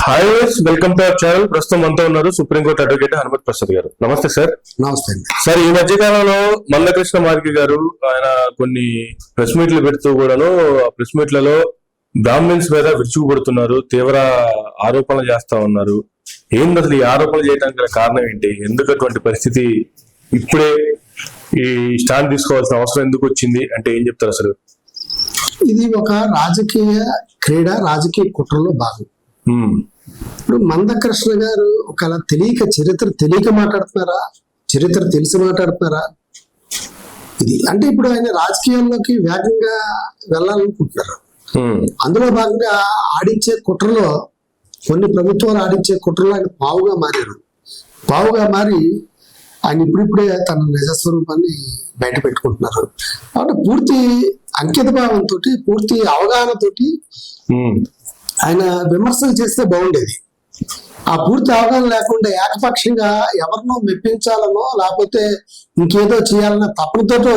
Hi welcome to our channel. ప్రస్తుతం మనతో ఉన్నారు సుప్రీంకోర్టు అడ్వకేట్ హనుమత్ ప్రసాద్ గారు. నమస్తే సార్. నమస్తే అండి సార్, ఈ మధ్య కాలంలో మందకృష్ణ మార్కి గారు ఆయన కొన్ని ప్రెస్ మీట్లు పెడుతూ కూడాను ప్రెస్ మీట్లలో బ్రాహ్మిన్స్ మీద విరుచుకుపడుతున్నారు, తీవ్ర ఆరోపణలు చేస్తా ఉన్నారు. ఏంది అసలు ఈ ఆరోపణలు చేయడానికి గల కారణం ఏంటి? ఎందుకు అటువంటి పరిస్థితి ఇప్పుడే ఈ స్టాండ్ తీసుకోవాల్సిన అవసరం ఎందుకు వచ్చింది అంటే ఏం చెప్తారు అసలు? ఇది ఒక రాజకీయ కుట్రలో భాగం. ఇప్పుడు మందకృష్ణ గారు ఒకవేళ చరిత్ర తెలియక మాట్లాడుతున్నారా, చరిత్ర తెలిసి మాట్లాడుతున్నారా? ఇది అంటే ఇప్పుడు ఆయన రాజకీయాల్లోకి వేగంగా వెళ్ళాలనుకుంటున్నారు. అందులో భాగంగా ఆడించే కుట్రలో కొన్ని ప్రభుత్వాలు ఆడించే కుట్రలో ఆయన పావుగా మారి ఆయన ఇప్పుడిప్పుడే తన నిజస్వరూపాన్ని బయట పెట్టుకుంటున్నారు. కాబట్టి పూర్తి అంకిత భావంతో, పూర్తి అవగాహనతోటి ఆయన విమర్శలు చేస్తే బాగుండేది. ఆ పూర్తి అవగాహన లేకుండా ఏకపక్షంగా ఎవరినో మెప్పించాలనో లేకపోతే ఇంకేదో చేయాలన్న తపనతోటో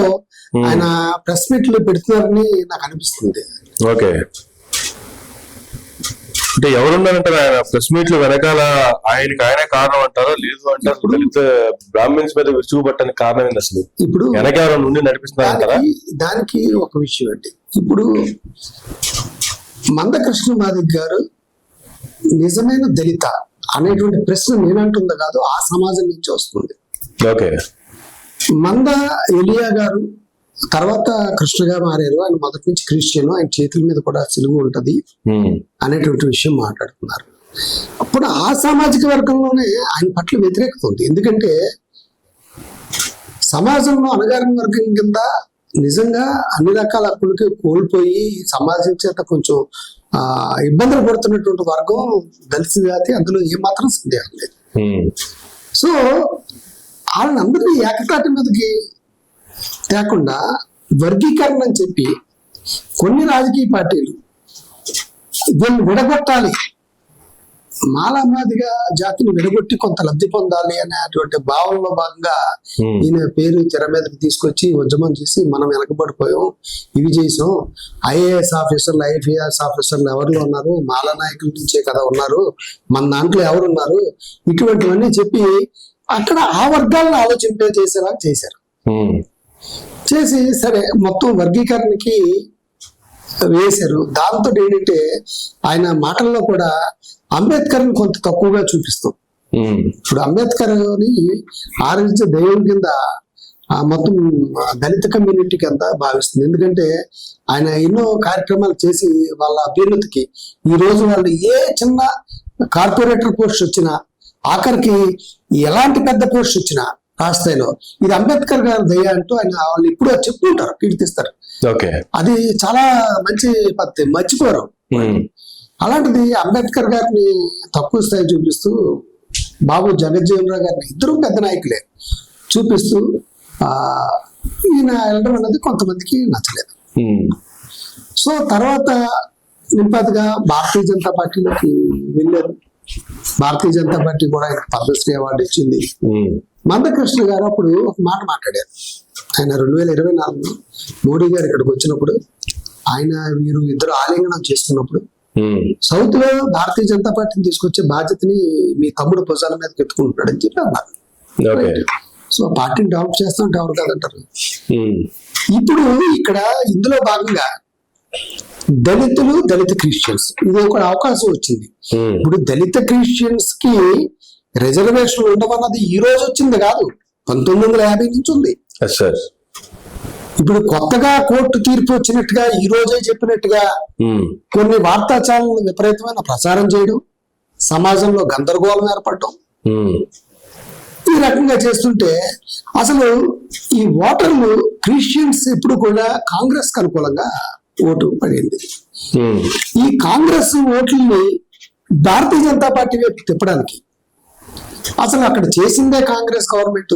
ఆయన ప్రెస్ మీట్లు పెడుతున్నారని నాకు అనిపిస్తుంది. ఓకే, అంటే ఎవరున్నారంటారు ఆయన ప్రెస్ మీట్లు వెనకాల? ఆయనే కారణం అంటారా? లేదు అంటారు దళిత బ్రాహ్మిన్స్ మీద విసుగుబట్టడానికి కారణం ఏంటి అసలు? ఇప్పుడు వెనకాల నుండి నడిపిస్తున్నారంటారా? దానికి ఒక విషయం అండి. ఇప్పుడు మందకృష్ణ మాదిక్ గారు నిజమైన దళిత అనేటువంటి ప్రశ్న నేనంటుందా కాదు, ఆ సమాజం నుంచి వస్తుంది. ఓకే, మంద ఎలియా గారు తర్వాత కృష్ణగా మారారు. ఆయన మొదటి నుంచి క్రిస్టియన్, ఆయన చేతుల మీద కూడా సిలువ ఉంటది అనేటువంటి విషయం మాట్లాడుతున్నారు. అప్పుడు ఆ సామాజిక వర్గంలోనే ఆయన పట్ల వ్యతిరేకత ఉంది. ఎందుకంటే సమాజంలో అణగారిన వర్గం కింద నిజంగా అన్ని రకాల హక్కులకి కోల్పోయి సమాజం చేత కొంచెం ఇబ్బందులు పడుతున్నటువంటి వర్గం దళిత జాతి, అందులో ఏమాత్రం సందేహం లేదు. సో వాళ్ళందరినీ ఏకతాటి మీదకి తేకుండా వర్గీకరణ అని చెప్పి కొన్ని రాజకీయ పార్టీలు దీన్ని విడగొట్టాలి, మాలామాదిగా జాతిని విడగొట్టి కొంత లబ్ధి పొందాలి అనేటువంటి భావంలో భాగంగా ఈయన పేరు తెర మీదకి తీసుకొచ్చి ఉద్యమం చేసి మనం వెనకబడిపోయాం, ఇవి చేసాం, ఐఏఎస్ ఆఫీసర్లు ఐపీఎస్ ఆఫీసర్లు ఎవరిలో ఉన్నారు, మాలా నాయకుల నుంచే కదా ఉన్నారు, మన దాంట్లో ఎవరున్నారు, ఇటువంటివన్నీ చెప్పి అక్కడ ఆ వర్గాలను ఆలోచింపే చేసేలా చేసి సరే మొత్తం వర్గీకరణకి వేశారు. దాంతో ఏంటంటే ఆయన మాటల్లో కూడా అంబేద్కర్ ని కొంత తక్కువగా చూపిస్తాం. ఇప్పుడు అంబేద్కర్ ని ఆరాధించే దైవం కింద మొత్తం దళిత కమ్యూనిటీకి అంతా భావిస్తుంది. ఎందుకంటే ఆయన ఎన్నో కార్యక్రమాలు చేసి వాళ్ళ అభ్యున్నతికి ఈ రోజు వాళ్ళు ఏ చిన్న కార్పొరేటర్ పోస్ట్ వచ్చినా, ఆఖరికి ఎలాంటి పెద్ద పోస్ట్ వచ్చినా రాష్ట్రాల్లో ఇది అంబేద్కర్ గారి దయ అంటూ ఆయన వాళ్ళు ఇప్పుడు చెప్పుకుంటారు, కీర్తిస్తారు. అది చాలా మంచి పద్ధతి, మర్చిపోరు. అలాంటిది అంబేద్కర్ గారిని తక్కువ స్థాయి చూపిస్తూ బాబు జగజ్జీవన్ రావు గారిని, ఇద్దరు పెద్ద నాయకులే, చూపిస్తూ ఈయన వెళ్ళడం అనేది కొంతమందికి నచ్చలేదు. సో తర్వాత నింపాదిగా భారతీయ జనతా పార్టీలోకి వెళ్ళారు. భారతీయ జనతా పార్టీ కూడా ఆయన పద్మశ్రీ అవార్డు ఇచ్చింది. మందకృష్ణ గారు అప్పుడు ఒక మాట మాట్లాడారు. ఆయన 2024లో మోడీ గారు ఇక్కడికి వచ్చినప్పుడు ఆయన వీరు ఇద్దరు ఆలింగనం చేస్తున్నప్పుడు సౌత్ లో భారతీయ జనతా పార్టీని తీసుకొచ్చే బాధ్యతని మీ తమ్ముడు భుజాల మీద ఎత్తుకుంటున్నాడని చెప్పి అన్నారు. సో పార్టీని డెవలప్ చేస్తామంటే ఎవరు కాదంటారు. ఇప్పుడు ఇక్కడ ఇందులో భాగంగా దళిత క్రిస్టియన్స్ ఇది ఒక అవకాశం వచ్చింది. ఇప్పుడు దళిత క్రిస్టియన్స్ కి రిజర్వేషన్ ఉండమన్నది ఈ రోజు వచ్చింది కాదు, 1950 నుంచి ఉంది. ఇప్పుడు కొత్తగా కోర్టు తీర్పు వచ్చినట్టుగా ఈ రోజే చెప్పినట్టుగా కొన్ని వార్తా ఛానల్ విపరీతమైన ప్రచారం చేయడం, సమాజంలో గందరగోళం ఏర్పడటం, ఈ రకంగా చేస్తుంటే అసలు ఈ ఓటర్లు క్రిస్టియన్స్ ఇప్పుడు కూడా కాంగ్రెస్ కు అనుకూలంగా ఓటు పడింది. ఈ కాంగ్రెస్ ఓట్లని భారతీయ జనతా పార్టీ వైపు తిప్పడానికి అసలు అక్కడ చేసిందే కాంగ్రెస్ గవర్నమెంట్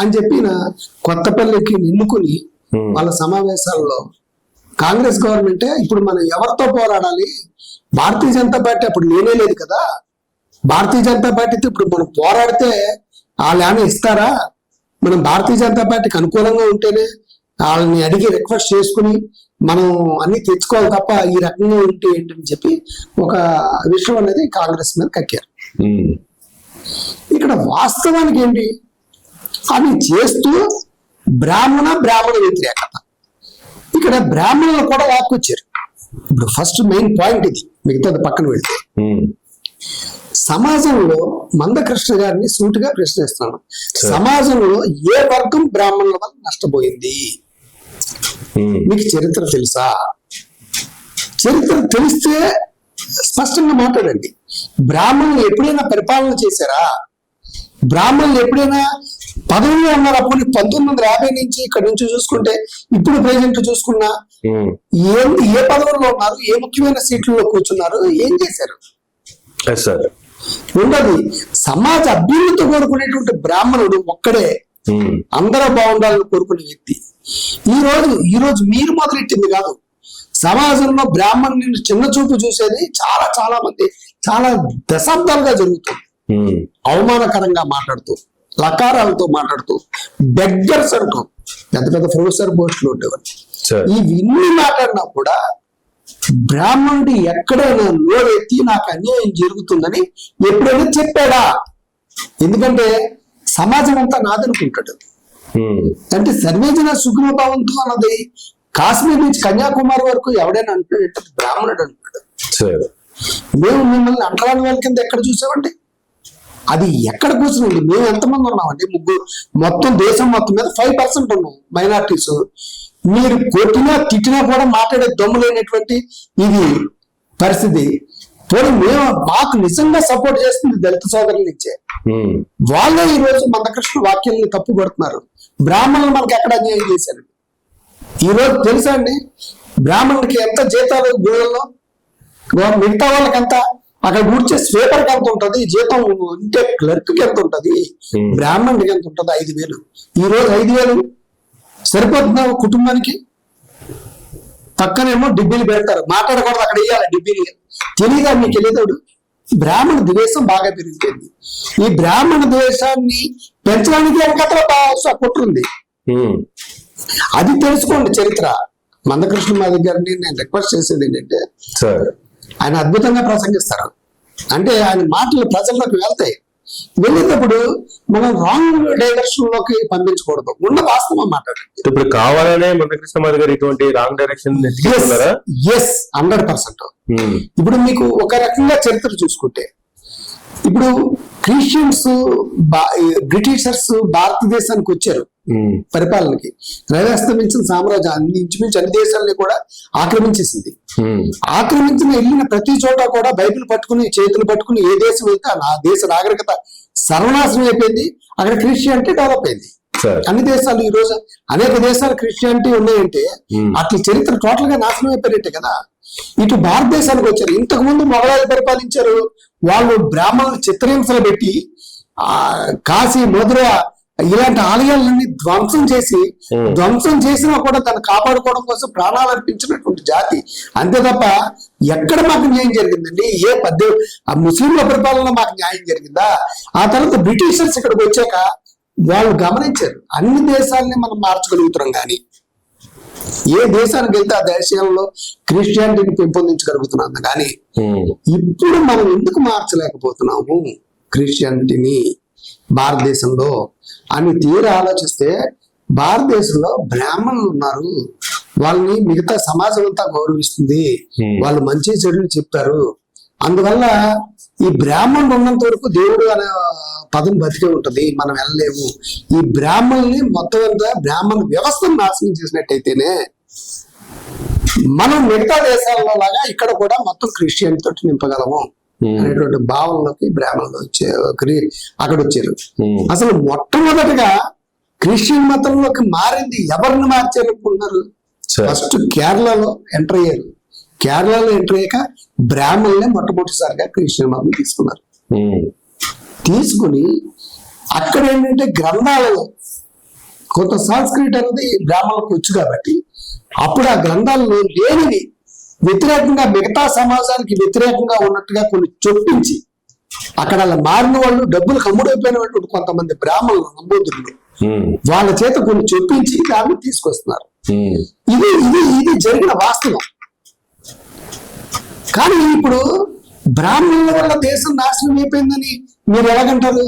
అని చెప్పిన కొత్తపల్లికి నిన్నుకుని వాళ్ళ సమావేశాల్లో కాంగ్రెస్ గవర్నమెంటే ఇప్పుడు మనం ఎవరితో పోరాడాలి, భారతీయ జనతా పార్టీ అప్పుడు లేనే లేదు కదా, భారతీయ జనతా పార్టీతో ఇప్పుడు మనం పోరాడితే వాళ్ళు ఏమైనా ఇస్తారా, మనం భారతీయ జనతా పార్టీకి అనుకూలంగా ఉంటేనే వాళ్ళని అడిగి రిక్వెస్ట్ చేసుకుని మనం అన్ని తెచ్చుకోవాలి తప్ప ఈ రకంగా ఉంటే ఏంటని చెప్పి ఒక విషయం అనేది కాంగ్రెస్ మీద కక్కారు. ఇక్కడ వాస్తవానికి ఏంటి, అవి చేస్తూ బ్రాహ్మణ వ్యతిరేకత, ఇక్కడ బ్రాహ్మణులు కూడా లాక్కొచ్చారు. ఇప్పుడు ఫస్ట్ మెయిన్ పాయింట్ ఇది, మిగతాది పక్కన వెళ్తే సమాజంలో మందకృష్ణ గారిని సూటిగా ప్రశ్నిస్తున్నాను. సమాజంలో ఏ వర్గం బ్రాహ్మణుల వల్ల నష్టపోయింది? మీకు చరిత్ర తెలుసా? చరిత్ర తెలిస్తే స్పష్టంగా మాట్లాడండి. బ్రాహ్మణులు ఎప్పుడైనా పరిపాలన చేశారా? బ్రాహ్మణులు ఎప్పుడైనా పదవిలో ఉన్నారు? అప్పుడు 1950 నుంచి ఇక్కడ నుంచి చూసుకుంటే ఇప్పుడు ప్రెసిడెంట్ చూసుకున్నా ఏ పదవుల్లో ఉన్నారు? ఏ ముఖ్యమైన సీట్లలో కూర్చున్నారు? ఏం చేశారు? ఉండదు. సమాజ అభ్యున్నతి కోరుకునేటువంటి బ్రాహ్మణుడు ఒక్కడే, అందరూ బాగుండాలని కోరుకునే వ్యక్తి. ఈ రోజు మీరు మొదలెట్టింది కాదు, సమాజంలో బ్రాహ్మణుని చిన్న చూపు చూసేది చాలా మంది చాలా దశాబ్దాలుగా జరుగుతుంది. అవమానకరంగా మాట్లాడుతూ, లకారాలతో మాట్లాడుతూ, బెగ్గర్స్ అంటూ పెద్ద ప్రొఫెసర్ పోస్టులు ఉండేవారు. ఇవన్నీ మాట్లాడినా కూడా బ్రాహ్మణుడు ఎక్కడైనా నోరెత్తి నాకు అన్యాయం జరుగుతుందని ఎప్పుడైనా చెప్పాడా? ఎందుకంటే సమాజం అంతా నాదనుకుంటాడు. అంటే సర్వేజన సుఖమభావంతో అన్నది కాశ్మీర్ నుంచి కన్యాకుమారి వరకు ఎవడైనా అంటున్నాడంటే బ్రాహ్మణుడు అంటున్నాడు. మేము మిమ్మల్ని అంటరాని వాళ్ళ కింద ఎక్కడ చూసామండి? అది ఎక్కడ కూర్చుంది? మేము ఎంతమంది ఉన్నామండి? ముగ్గురు. మొత్తం దేశం మొత్తం మీద 5% ఉన్నాం మైనార్టీస్. మీరు కొట్టినా తిట్టినా కూడా మాట్లాడే దమ్ము లేనటువంటి ఇది పరిస్థితి. పోనీ మాకు నిజంగా సపోర్ట్ చేస్తుంది దళిత సోదరుల నుంచే. వాళ్ళే ఈ రోజు మందకృష్ణ వాక్యాలను తప్పు పడుతున్నారు. బ్రాహ్మణులు మనకి ఎక్కడ అన్యాయం చేశారు? ఈ రోజు తెలుసా అండి బ్రాహ్మణుడికి ఎంత జీతాలు గుళ్ళల్లో? మిగతా వాళ్ళకి ఎంత? అక్కడ కూర్చే స్వీపర్కి ఎంత ఉంటది జీతం? ఇంటే క్లర్క్కి ఎంత ఉంటది? బ్రాహ్మణుడికి ఎంత ఉంటది? 5,000. ఈ రోజు 5,000 సరిపోతుందా కుటుంబానికి? పక్కనేమో డిబ్బీలు పెడతారు, మాట్లాడకూడదు, అక్కడ వేయాలి డిబ్బీలు. తెలియదా మీకు? తెలియదు. బ్రాహ్మణ ద్వేషం బాగా పెరిగిపోయింది. ఈ బ్రాహ్మణ ద్వేషాన్ని పెంచడానికి వెనకాల కుట్ర ఉంది. అది తెలుసుకోండి చరిత్ర. మందకృష్ణ మాదిగ గారిని నేను రిక్వెస్ట్ చేసేది ఏంటంటే, ఆయన అద్భుతంగా ప్రసంగిస్తారు. అంటే ఆయన మాటలు ప్రజల్లోకి వెళ్తాయి. వెళ్ళేటప్పుడు మనం రాంగ్ డైరెక్షన్ లోకి పంపించకూడదు, ఉన్న వాస్తవం మాట్లాడండి. ఇప్పుడు కావాలనే మందకృష్ణ మాదిగ గారు ఇటువంటి రాంగ్ డైరెక్షన్ 100%. ఇప్పుడు మీకు ఒక రకంగా చరిత్ర చూసుకుంటే, ఇప్పుడు క్రిస్టియన్స్ బ్రిటిషర్స్ భారతదేశానికి వచ్చారు పరిపాలనకి. రవ్యాస్తమించిన సామ్రాజ్యం ఇంచుమించు అన్ని దేశాలని కూడా ఆక్రమించేసింది. వెళ్ళిన ప్రతి చోట కూడా బైబిల్ పట్టుకుని చేతులు పట్టుకుని ఏ దేశం వెళ్తే ఆ దేశ నాగరికత సర్వనాశనం అయిపోయింది. అక్కడ క్రిస్టియానిటీ డెవలప్ అయింది. అన్ని దేశాలు ఈ రోజు అనేక దేశాలు క్రిస్టియానిటీ ఉన్నాయంటే అట్లా చరిత్ర టోటల్ గా నాశనం అయిపోయినట్టే కదా. ఇటు భారతదేశానికి వచ్చారు. ఇంతకు ముందు మొఘలాలు పరిపాలించారు. వాళ్ళు బ్రాహ్మణులు చిత్రహింసలు పెట్టి కాశీ, మధుర ఇలాంటి ఆలయాలన్నీ ధ్వంసం చేసినా కూడా తను కాపాడుకోవడం కోసం ప్రాణాలు అర్పించినటువంటి జాతి. అంతే తప్ప ఎక్కడ మాకు న్యాయం జరిగిందండి? ఆ ముస్లింల పరిపాలన మాకు న్యాయం జరిగిందా? ఆ తర్వాత బ్రిటిషర్స్ ఇక్కడికి వచ్చాక వాళ్ళు గమనించారు అన్ని దేశాలని మనం మార్చగలుగుతున్నాం, కానీ ఏ దేశానికి వెళ్తే ఆ దేశంలో క్రిస్టియానిటీని పెంపొందించగలుగుతున్నాం. కానీ ఇప్పుడు మనం ఎందుకు మార్చలేకపోతున్నాము క్రిస్టియానిటీని భారతదేశంలో అని తీరా ఆలోచిస్తే, భారతదేశంలో బ్రాహ్మణులు ఉన్నారు, వాళ్ళని మిగతా సమాజం అంతా గౌరవిస్తుంది, వాళ్ళు మంచి చెడులు చెప్తారు. అందువల్ల ఈ బ్రాహ్మణుడు ఉన్నంత వరకు దేవుడు అనే పదం బతికే ఉంటది, మనం వెళ్ళలేము. ఈ బ్రాహ్మణుల్ని మొత్తం అంతా బ్రాహ్మణ వ్యవస్థను నాశనం చేసినట్టయితేనే మనం మిగతా దేశాలలో లాగా ఇక్కడ కూడా మొత్తం క్రిస్టియన్ తోటి నింపగలము అనేటువంటి భావనలోకి బ్రాహ్మణులు అక్కడ వచ్చారు. అసలు మొట్టమొదటిగా క్రిస్టియన్ మతంలోకి మారింది ఎవరిని మార్చారనుకుంటున్నారు? ఫస్ట్ కేరళలో ఎంటర్ అయ్యారు. కేరళలో ఎంటర్ అయ్యాక బ్రాహ్మణులే మొట్టమొదటిసారిగా క్రిస్టియన్ మతం తీసుకున్నారు. తీసుకుని అక్కడ ఏంటంటే గ్రంథాలలో కొంత సంస్కృతి అనేది బ్రాహ్మణులకు వచ్చు కాబట్టి అప్పుడు ఆ గ్రంథాలలో లేనివి వ్యతిరేకంగా మిగతా సమాజానికి వ్యతిరేకంగా ఉన్నట్టుగా కొన్ని చొప్పించి అక్కడ అలా మారిన వాళ్ళు డబ్బులు కమ్ముడైపోయినటువంటి కొంతమంది బ్రాహ్మణులు, నంబూదురులు వాళ్ళ చేత కొన్ని చెప్పించి దాన్ని తీసుకొస్తున్నారు. ఇది ఇది ఇది జరిగిన వాస్తవం. కానీ ఇప్పుడు బ్రాహ్మణుల వల్ల దేశం నాశనం అయిపోయిందని మీరు ఎలాగంటారు?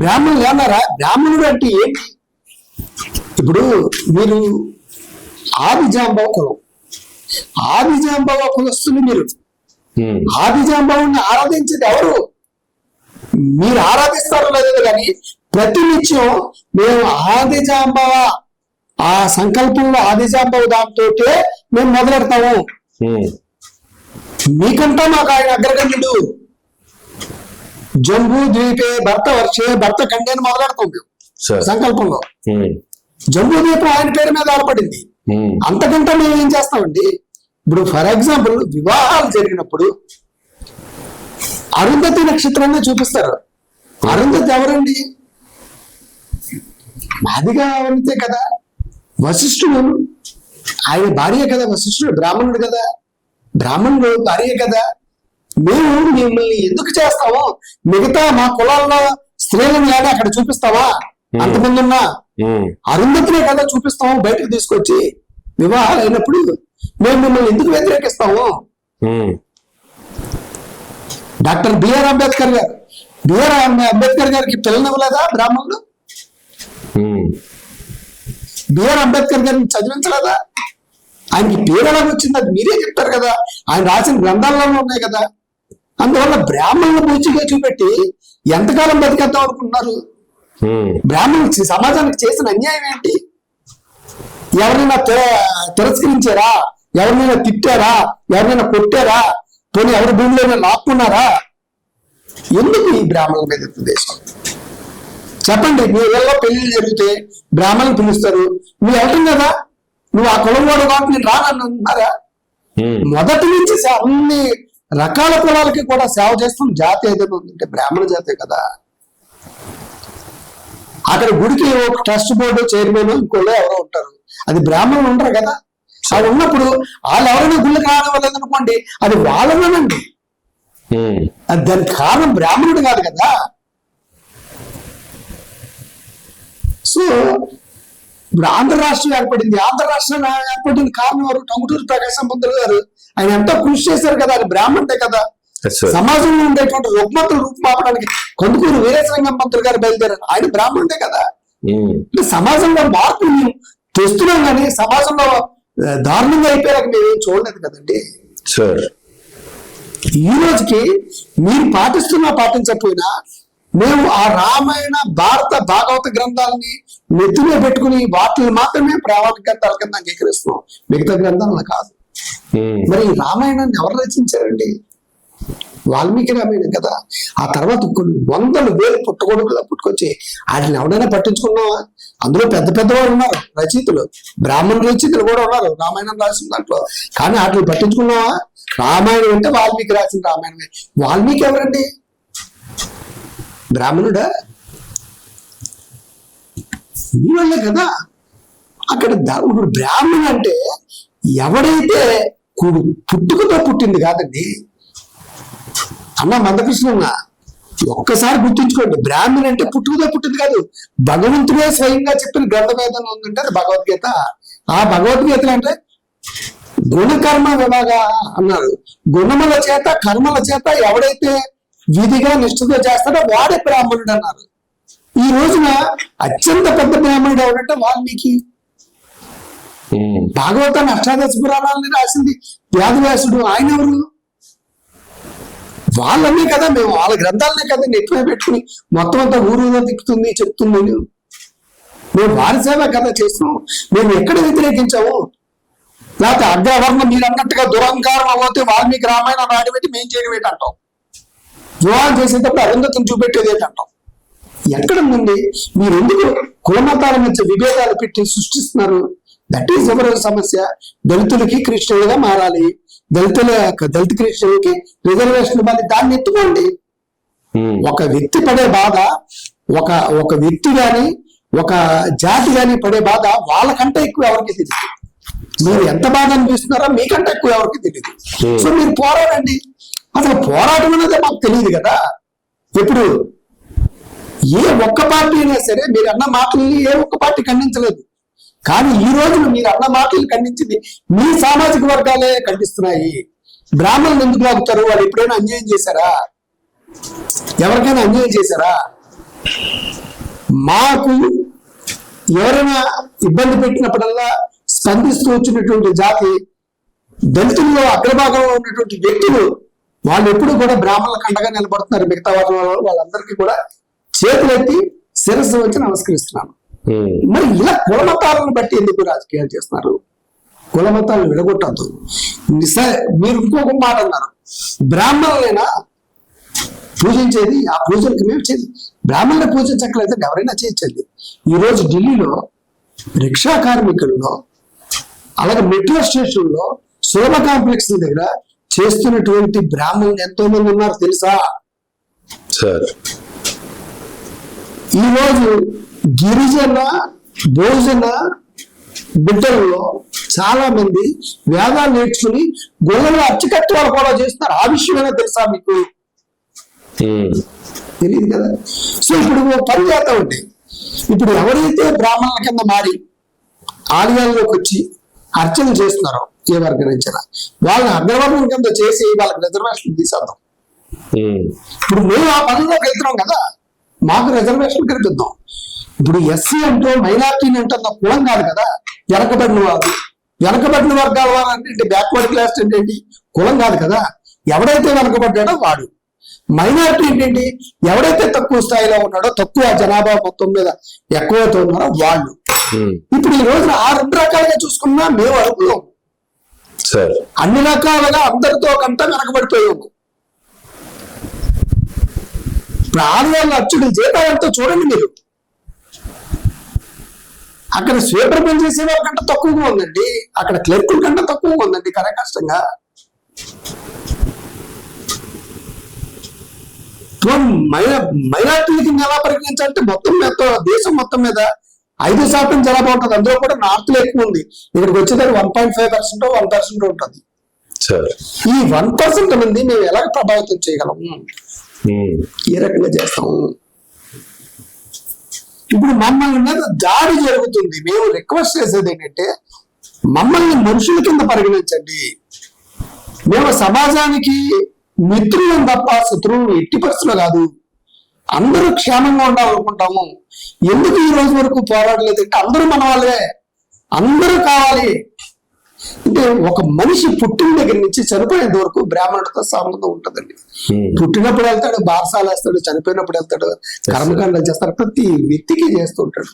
బ్రాహ్మణులు ఏమన్నారా? బ్రాహ్మణుడు అంటే ఏంటి? ఇప్పుడు మీరు ఆదిజాంబవ కులం, ఆదిజాంబవ కులస్తులు మీరు. ఆదిజాంబవుని ఆరాధించేది ఎవరు? మీరు ఆరాధిస్తారో లేదో కానీ ప్రతినిత్యం మేము ఆదిజాంబవ, ఆ సంకల్పంలో ఆదిజాంబవ దాంతో మేము మొదలెడతాము. మీకంటా మాకు ఆయన అగ్రగణ్యుడు. జంబూ ద్వీపే భర్త వర్షే భర్త కండే అని మొదలెడతాం మేము సంకల్పంలో. జంబూ ద్వీపం ఆయన పేరు మీద ఆడపడింది. అంతకంటే మేము ఏం చేస్తామండి? ఇప్పుడు ఫర్ ఎగ్జాంపుల్ వివాహాలు జరిగినప్పుడు అరుంధతి నక్షత్రాన్ని చూపిస్తారు. అరుంధతి ఎవరండి? మాదిగా అరుంధతే కదా. వశిష్ఠుడు ఆయన భార్య కదా. వశిష్ఠుడు బ్రాహ్మణుడు కదా. బ్రాహ్మణుడు భార్య కదా. మేము మిమ్మల్ని ఎందుకు చేస్తామో? మిగతా మా కులాల్లో స్త్రీలను కానీ అక్కడ చూపిస్తావా? అంతమంది ఉన్నా అరుంధతినే కదా చూపిస్తాము బయటకు తీసుకొచ్చి. వివాహాలు అయినప్పుడు మేము మిమ్మల్ని ఎందుకు వ్యతిరేకిస్తాము? డాక్టర్ బిఆర్ అంబేద్కర్ గారు, బిఆర్ అంబేద్కర్ గారికి పిల్లనివ్వలేదా బ్రాహ్మణులు? బిఆర్ అంబేద్కర్ గారిని చదివించలేదా? ఆయనకి పేరు ఎలా వచ్చింది అది మీరే చెప్తారు కదా. ఆయన రాసిన గ్రంథాలలో ఉన్నాయి కదా. అందువల్ల బ్రాహ్మణులు పూచిగా చూపెట్టి ఎంతకాలం బతికేద్దాం అనుకుంటున్నారు? బ్రాహ్మణులు సమాజానికి చేసిన అన్యాయం ఏంటి? ఎవరైనా తిరస్కరించారా? ఎవరినైనా తిట్టారా? ఎవరినైనా కొట్టారా? పోనీ ఎవరి భూమిలో లాక్కున్నారా? ఎందుకు ఈ బ్రాహ్మణుల మీద దేశం? చెప్పండి. మీ ఊళ్ళో పెళ్లిళ్ళు జరిగితే బ్రాహ్మణులు పిలుస్తారు, నువ్వు వెళ్ళటం కదా. నువ్వు ఆ కులం వాడు కాబట్టి నేను రానని అంటున్నారా? మొదటి నుంచి అన్ని రకాల కులాలకి కూడా సేవ చేస్తున్న జాతి ఏదైనా ఉందంటే బ్రాహ్మణ జాతే కదా. అక్కడ గుడికి ఒక ట్రస్ట్ బోర్డు చైర్మన్ ఇంకోళ్ళు ఎవరో ఉంటారు. అది బ్రాహ్మణులు ఉంటారు కదా. అది ఉన్నప్పుడు వాళ్ళు ఎవరైనా గుళ్ళకి రానివ్వలేదు అనుకోండి, అది వాళ్ళనండి. అది దానికి కారణం బ్రాహ్మణుడు కాదు కదా. సో ఇప్పుడు ఆంధ్ర రాష్ట్రం ఏర్పడింది. ఆంధ్ర రాష్ట్రం ఏర్పడిన కారణం ఎవరు? టంగుటూరి ప్రకాశం పంతులు గారు. ఆయన ఎంతో కృషి చేశారు కదా. అది బ్రాహ్మణుడే కదా. సమాజంలో ఉండేటువంటి రుగ్మతలు రూపుమాపడానికి కందుకూరు వీరేశలింగం పంతులు గారు బయలుదేరారు. ఆయన బ్రాహ్మణుడే కదా. సమాజంలో మార్పు తెస్తున్నాం కానీ సమాజంలో దారుణంగా అయిపోయాక మేమేం చూడలేదు కదండి. ఈ రోజుకి మీరు పాటిస్తున్నా పాటించకపోయినా మేము ఆ రామాయణ భారత భాగవత గ్రంథాలని నెత్తిలో పెట్టుకుని వాటిని మాత్రమే ప్రామాణికతల కింద అంగీకరిస్తున్నాం, మిగతా గ్రంథాలను కాదు. మరి ఈ రామాయణాన్ని ఎవరు రచించారండి? వాల్మీకి రామాయణం కదా. ఆ తర్వాత కొన్ని వందలు వేలు పుట్టగొడుగులా పుట్టుకొచ్చి వాటిని ఎవరైనా పట్టించుకున్నావా? అందులో పెద్ద పెద్దవాళ్ళు ఉన్నారు రచయితలు, బ్రాహ్మణ రచయితలు కూడా ఉన్నారు రామాయణం రాసిన దాంట్లో. కానీ వాటిని పట్టించుకున్నావా? రామాయణం అంటే వాల్మీకి రాసిన రామాయణమే. వాల్మీకి ఎవరండి? బ్రాహ్మణుడా? మీ వల్లే కదా. అక్కడ ఇప్పుడు బ్రాహ్మణుడు అంటే ఎవడైతే పుట్టుకతో పుట్టింది కాదండి. అన్న మందకృష్ణ ఒక్కసారి గుర్తుంచుకోండి, బ్రాహ్మణ్ అంటే పుట్టుకతో పుట్టింది కాదు. భగవంతుడే స్వయంగా చెప్పిన గ్రంథం ఏదైనా ఉందంటే అది భగవద్గీత. ఆ భగవద్గీతలు అంటే గుణకర్మ విభాగ అన్నారు. గుణముల చేత కర్మల చేత ఎవడైతే విధిగా నిష్ఠతో చేస్తాడో వాడే బ్రాహ్మణుడు అన్నారు. ఈ రోజున అత్యంత పెద్ద బ్రాహ్మణుడు ఎవడంటే వాల్మీకి. భాగవతాన్ని అష్టాదశ పురాణాలని రాసింది వ్యాధవ్యాసుడు. ఆయన ఎవరు? వాళ్ళనే కదా, మేము వాళ్ళ గ్రంథాలనే కదా నెట్టిన పెట్టుకుని మొత్తం అంతా ఊరులో తిప్పుతుంది చెప్తుంది. మేము వారి సేవ కదా చేస్తున్నాం. మేము ఎక్కడ వ్యతిరేకించాము? లేకపోతే అగ్రవర్ణం మీరు అన్నట్టుగా దురహంకారం అవ్వతే వాల్మీకి రామాయణం రాయడం మేము చేయడం ఏంటంటాం? వివాహం చేసేటప్పుడు అరుంధతిని చూపెట్టేది ఏంటంటాం? ఎక్కడ ఉంది? మీరు ఎందుకు కులమతాల మధ్య విభేదాలు పెట్టి సృష్టిస్తున్నారు? దట్ ఈస్ ఎవరి సమస్య. దళితులకి క్రిస్టియన్లుగా మారాలి, దళిత క్రిస్టియన్లకి రిజర్వేషన్ ఇవ్వాలి, దాన్ని ఎత్తుకోండి. ఒక వ్యక్తి పడే బాధ, ఒక వ్యక్తి గాని ఒక జాతి గాని పడే బాధ వాళ్ళకంటే ఎక్కువ ఎవరికి తెలియదు. మీరు ఎంత బాధ అనిపిస్తున్నారో మీకంటే ఎక్కువ ఎవరికి తెలియదు. సో మీరు పోరాడండి. అసలు పోరాటం అనేది మాకు తెలియదు కదా. ఎప్పుడు ఏ ఒక్క పార్టీ అయినా సరే మీరు అన్న మాటల్ని ఏ ఒక్క పార్టీ ఖండించలేదు. కానీ ఈ రోజున మీరు అన్న మాటలు ఖండించింది మీ సామాజిక వర్గాలే ఖండిస్తున్నాయి. బ్రాహ్మణులు ఎందుకు లాగుతారు? వాళ్ళు ఎప్పుడైనా అన్యాయం చేశారా? ఎవరికైనా అన్యాయం చేశారా? మాకు ఎవరైనా ఇబ్బంది పెట్టినప్పుడల్లా స్పందిస్తూ వచ్చినటువంటి జాతి దళితుల్లో అగ్రభాగంలో ఉన్నటువంటి వ్యక్తులు వాళ్ళు ఎప్పుడు కూడా బ్రాహ్మణులకు అండగా నిలబడుతున్నారు. మిగతా వాళ్ళందరికీ కూడా చేతులెత్తి శిరస్సు వచ్చి నమస్కరిస్తున్నాను. మరి ఇలా కులమతాలను బట్టి ఎందుకు రాజకీయాలు చేస్తున్నారు? కులమతాలను విడగొట్టద్దు. మీరు ఇంకొక మాట అన్నారు, బ్రాహ్మణులైనా పూజించేది, ఆ పూజలకు మేము చేసి బ్రాహ్మణులు పూజించక్కర్లేదు, ఎవరైనా చేయొచ్చండి. ఈరోజు ఢిల్లీలో రిక్షా కార్మికుల్లో, అలాగే మెట్రో స్టేషన్లో, సులభ కాంప్లెక్స్ దగ్గర చేస్తున్నటువంటి బ్రాహ్మణులు ఎంతో మంది ఉన్నారు తెలుసా? ఈరోజు గిరిజన భోజన బిడ్డల్లో చాలా మంది వేదాలు నేర్చుకుని గొల్లలు అచ్చకత్వాలు కూడా చేస్తున్నారు. ఆ విషయమైనా తెలుసా మీకు? తెలియదు కదా. సో ఇప్పుడు పని చేస్తా ఉంటే ఇప్పుడు ఎవరైతే బ్రాహ్మణుల కింద మారి ఆలయాల్లోకి వచ్చి అర్చన చేస్తున్నారో ఏ వర్గం నుంచైనా వాళ్ళని అగ్రవర్గం కింద చేసి వాళ్ళకి రిజర్వేషన్ తీసేద్దాం. ఇప్పుడు మేము ఆ పనిలోకి వెళ్తున్నాం కదా, మాకు రిజర్వేషన్ కల్పిద్దాం. ఇప్పుడు ఎస్సీ అంటూ మైనార్టీని అంటున్న కులం కాదు కదా, వెనకబడిన వాళ్ళు, వెనకబడిన వర్గాల వాళ్ళు అంటే బ్యాక్వర్డ్ క్లాస్ ఏంటండి, కులం కాదు కదా. ఎవడైతే వెనకబడ్డాడో వాడు. మైనారిటీ ఏంటండి, ఎవడైతే తక్కువ స్థాయిలో ఉన్నాడో, తక్కువ జనాభా మొత్తం మీద ఎక్కువతో ఉన్నారో వాళ్ళు. ఇప్పుడు ఈ రోజున ఆ రెండు రకాలుగా చూసుకున్నా మేము అడుగుతాం. అన్ని రకాలుగా అందరితో కంట వెనకబడిపోయాము. ఇప్పుడు ఆడవాళ్ళ అర్చకులు జీతాలంతా చూడండి మీరు. అక్కడ స్వీపర్ పని చేసే వాళ్ళ కంటే తక్కువగా ఉందండి, అక్కడ క్లర్కుల కంటే తక్కువగా ఉందండి కష్టంగా. మైనార్టీలకి ఎలా పరిగణించాలంటే మొత్తం మీద దేశం మొత్తం మీద 5% జనాభా ఉంటుంది, అందులో కూడా నార్త్ లో ఎక్కువ ఉంది. ఇక్కడికి వచ్చేదానికి 1.5% 1% ఉంటుంది. ఈ 1% మంది మేము ఎలా ప్రభావితం చేయగలము, ఏ రకంగా చేస్తాము? ఇప్పుడు మమ్మల్ని మీద దాడి జరుగుతుంది. మేము రిక్వెస్ట్ చేసేది ఏంటంటే మమ్మల్ని మనుషుల కింద పరిగణించండి. మేము సమాజానికి మిత్రులం తప్ప శత్రువులు ఎట్టి పరిస్థితులు కాదు. అందరూ క్షేమంగా ఉండాలనుకుంటాము. ఎందుకు ఈ రోజు వరకు పోరాడలేదంటే అందరూ మన వాళ్ళే, అందరూ కావాలి. అంటే ఒక మనిషి పుట్టిన దగ్గర నుంచి చనిపోయేంత వరకు బ్రాహ్మణుడితో సంబంధం ఉంటుందండి. పుట్టినప్పుడు వెళ్తాడు, బారసాలు వేస్తాడు, చనిపోయినప్పుడు వెళ్తాడు, కర్మకాండాలు చేస్తాడు, ప్రతి వ్యక్తికి చేస్తుంటాడు.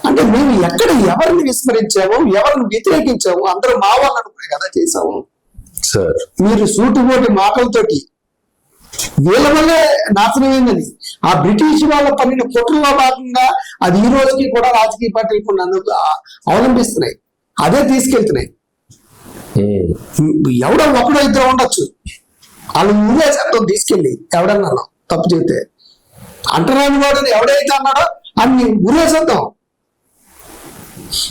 అంటే మేము ఎక్కడ ఎవరిని విస్మరించాము, ఎవరిని వ్యతిరేకించాము, అందరూ మా వాళ్ళు అనుకునే కదా చేసాము. మీరు సూటుపోటి మాటలతోటి వీళ్ళ వల్లే నాశనమైందని ఆ బ్రిటిష్ వాళ్ళ పన్నిన కుట్రలో భాగంగా అది ఈ రోజుకి కూడా రాజకీయ పార్టీలు నన్ను అవలంబిస్తున్నాయి, అదే తీసుకెళ్తున్నాయి. ఎవడో ఒకడో ఇద్దరు ఉండొచ్చు, వాళ్ళు ముందే శబ్దం తీసుకెళ్ళి ఎవడన్నా తప్పు చెబితే అంటరాని వాడని ఎవడైతే అన్నాడో అన్ని ఉరేసేద్దాం.